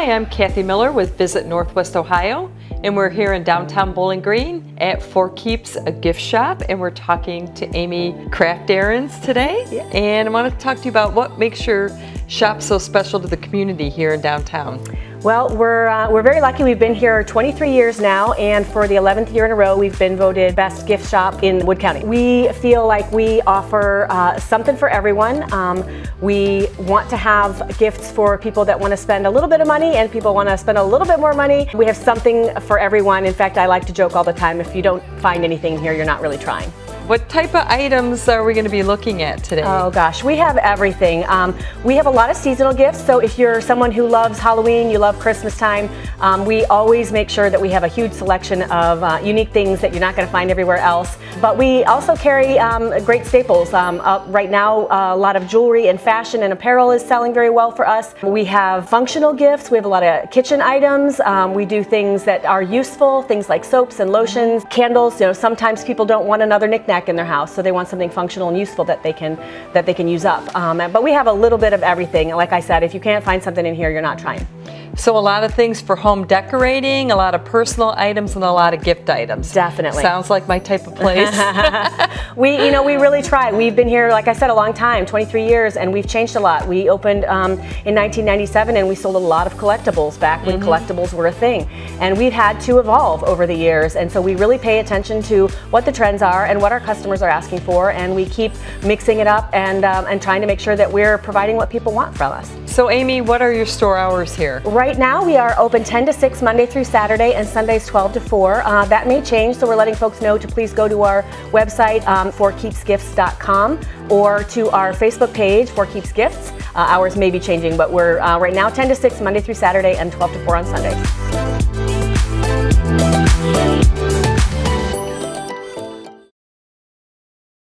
Hi, I'm Kathy Miller with Visit Northwest Ohio, and we're here in downtown Bowling Green at For Keeps, a gift shop, and we're talking to Amy Craft Aaron's today. Yeah. And I want to talk to you about what makes your shop so special to the community here in downtown. Well, we're very lucky. We've been here 23 years now, and for the 11th year in a row, we've been voted best gift shop in Wood County. We feel like we offer something for everyone. We want to have gifts for people that want to spend a little bit of money and people want to spend a little bit more money. We have something for everyone. In fact, I like to joke all the time, if you don't find anything here, you're not really trying. What type of items are we going to be looking at today? Oh gosh, we have everything. We have a lot of seasonal gifts, so if you're someone who loves Halloween, you love Christmas time, we always make sure that we have a huge selection of unique things that you're not going to find everywhere else. But we also carry great staples. Right now, a lot of jewelry and fashion and apparel is selling very well for us. We have functional gifts. We have a lot of kitchen items. We do things that are useful, things like soaps and lotions, candles. You know, sometimes people don't want another knickknack in their house, so they want something functional and useful that they can use up. But we have a little bit of everything. Like I said, if you can't find something in here, you're not trying. So a lot of things for home decorating, a lot of personal items, and a lot of gift items. Definitely. Sounds like my type of place. We really try. We've been here, like I said, a long time, 23 years, and we've changed a lot. We opened in 1997, and we sold a lot of collectibles back when collectibles were a thing. And we've had to evolve over the years, and so we really pay attention to what the trends are and what our customers are asking for, and we keep mixing it up and trying to make sure that we're providing what people want from us. So Amy, what are your store hours here? Right now we are open 10 to 6 Monday through Saturday and Sundays 12 to 4. That may change, so we're letting folks know to please go to our website, forkeepsgifts.com, or to our Facebook page, For Keeps Gifts. Hours may be changing, but we're right now 10 to 6 Monday through Saturday and 12 to 4 on Sundays.